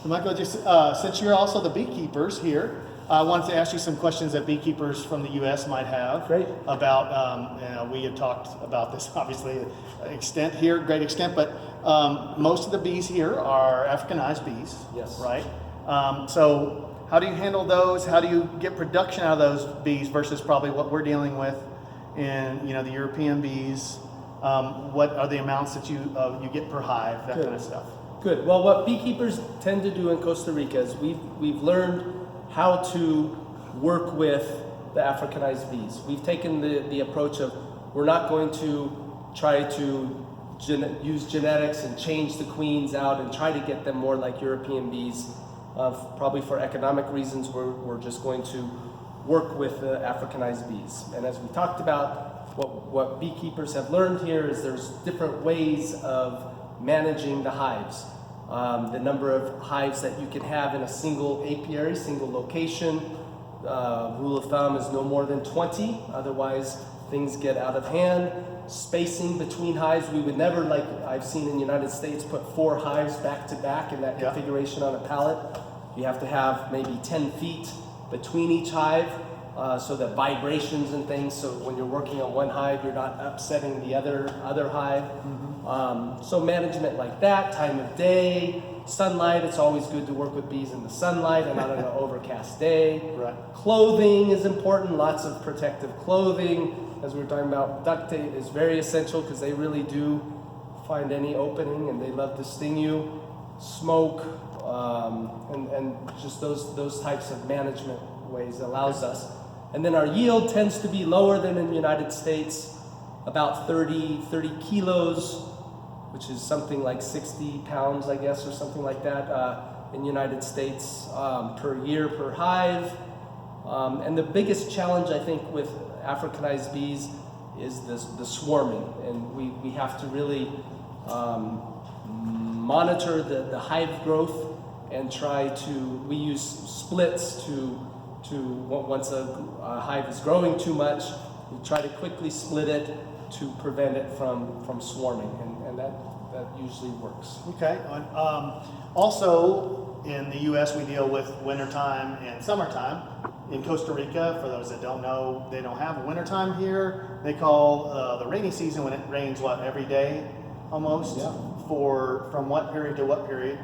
Michael, just since you're also the beekeepers here, I wanted to ask you some questions that beekeepers from the U.S. might have. Great. About, we had talked about this obviously great extent, but most of the bees here are Africanized bees. Yes. Right? So how do you handle those? How do you get production out of those bees versus probably what we're dealing with in, the European bees? What are the amounts that you get per hive, that kind of stuff? Good. Well, what beekeepers tend to do in Costa Rica is we've learned how to work with the Africanized bees. We've taken the approach of we're not going to try to use genetics and change the queens out and try to get them more like European bees. Probably for economic reasons, we're just going to work with the Africanized bees. And as we talked about, what beekeepers have learned here is there's different ways of managing the hives. The number of hives that you can have in a single apiary, single location. Rule of thumb is no more than 20, otherwise things get out of hand. Spacing between hives, we would never, like I've seen in the United States, put 4 hives back to back in that configuration on a pallet. You have to have maybe 10 feet between each hive, so that vibrations and things, so when you're working on one hive, you're not upsetting the other hive. So management like that, time of day, sunlight, it's always good to work with bees in the sunlight and not on an overcast day. Right. Clothing is important, lots of protective clothing. As we were talking about, duct tape is very essential because they really do find any opening and they love to sting you. Smoke, and just those types of management ways allows us. And then our yield tends to be lower than in the United States, about 30 kilos, which is something like 60 pounds, I guess, or something like that in the United States per year per hive. And the biggest challenge, I think, with Africanized bees is the swarming. And we have to really monitor the hive growth and we use splits to once a hive is growing too much, we try to quickly split it to prevent it from swarming, and that usually works. Okay. Also, in the U.S., we deal with wintertime and summertime. In Costa Rica, for those that don't know, they don't have a wintertime here. They call the rainy season when it rains, every day almost? Yeah. From what period to what period?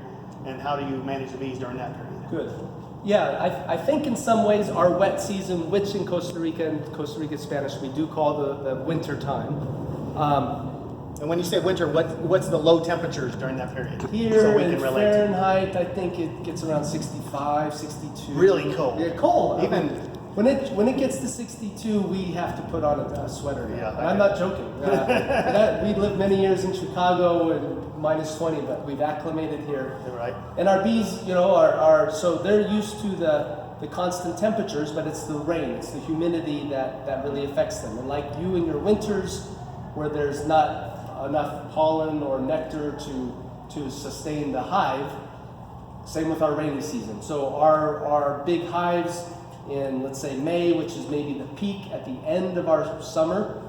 And how do you manage the bees during that period? Good. Yeah, I think in some ways our wet season, which in Costa Rica and Costa Rica Spanish we do call the winter time. And when you say winter, what's the low temperatures during that period? Here so we in can relate Fahrenheit, I think it gets around 65, 62. Really cold. Yeah, cold. Even when it gets to 62, we have to put on a sweater. Yeah, and I'm not joking. We lived many years in Chicago and minus 20, but we've acclimated here. Right. And our bees, are so they're used to the constant temperatures, but it's the rain, it's the humidity that really affects them. And like you in your winters, where there's not enough pollen or nectar to sustain the hive, same with our rainy season. So our big hives in, let's say, May, which is maybe the peak at the end of our summer,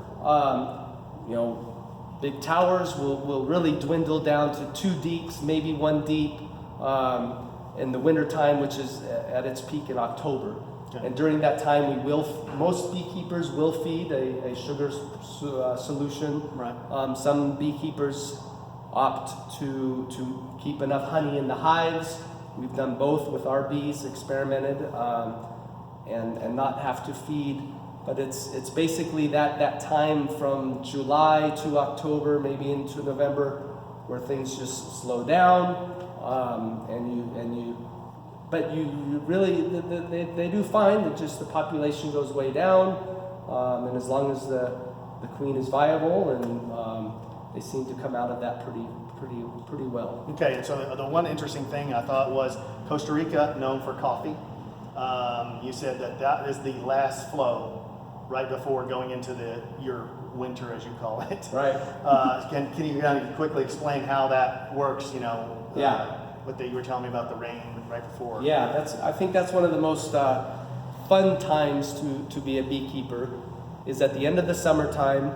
big towers will really dwindle down to 2 deeps, maybe 1 deep in the wintertime, which is at its peak in October. Okay. And during that time, most beekeepers will feed a sugar solution. Right. Some beekeepers opt to keep enough honey in the hives. We've done both with our bees, experimented, and not have to feed. But it's basically that time from July to October, maybe into November, where things just slow down, but you really they do find that just the population goes way down, and as long as the queen is viable, and they seem to come out of that pretty well. Okay, and so the one interesting thing I thought was Costa Rica, known for coffee. You said that is the last flow right before going into your winter, as you call it. Right. Can you kind of quickly explain how that works? Yeah. What you were telling me about the rain right before. Yeah, I think that's one of the most fun times to be a beekeeper, is at the end of the summertime,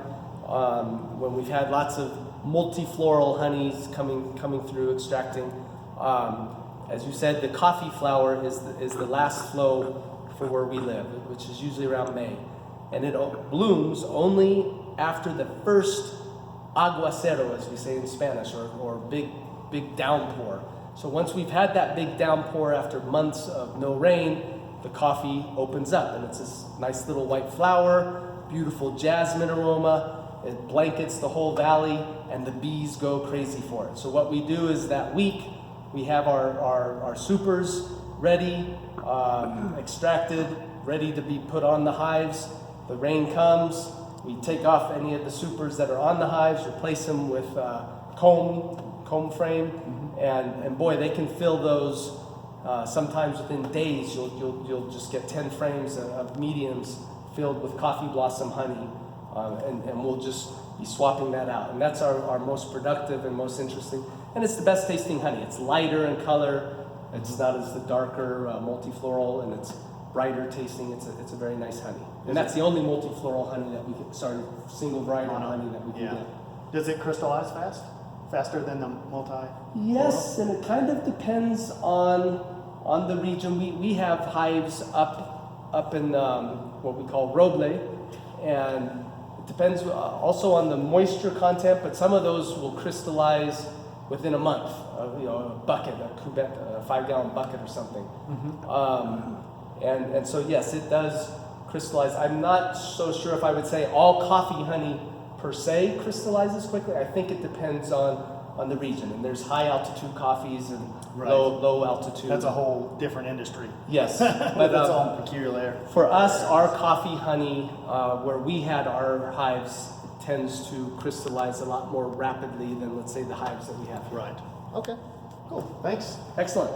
when we've had lots of multifloral honeys coming through, extracting, As you said, the coffee flower is the last flow for where we live, which is usually around May. And it blooms only after the first aguacero, as we say in Spanish, or big downpour. So once we've had that big downpour after months of no rain, the coffee opens up, and it's this nice little white flower, beautiful jasmine aroma. It blankets the whole valley, and the bees go crazy for it. So what we do is that week, we have our supers ready, extracted, ready to be put on the hives. The rain comes, we take off any of the supers that are on the hives, replace them with comb frame, and boy, they can fill those. Sometimes within days, you'll just get 10 frames of mediums filled with coffee blossom honey, and we'll just be swapping that out. And that's our most productive and most interesting. And it's the best tasting honey. It's lighter in color. It's not as the darker multifloral, and it's brighter tasting. It's a very nice honey. And that's the only multifloral honey that we can, single variety honey that we can get. Does it crystallize fast? Faster than the multi? Yes, and it kind of depends on the region. We have hives up in what we call roble, and it depends also on the moisture content, but some of those will crystallize within a month. A bucket, a cuvette, a 5-gallon bucket or something. And so yes, it does crystallize. I'm not so sure if I would say all coffee honey per se crystallizes quickly. I think it depends on the region. And there's high altitude coffees and low altitude. That's a whole different industry. Yes, But but that's all peculiar. for us, our coffee honey, where we had our hives, tends to crystallize a lot more rapidly than, let's say, the hives that we have here. Right. Okay. Cool. Thanks. Excellent.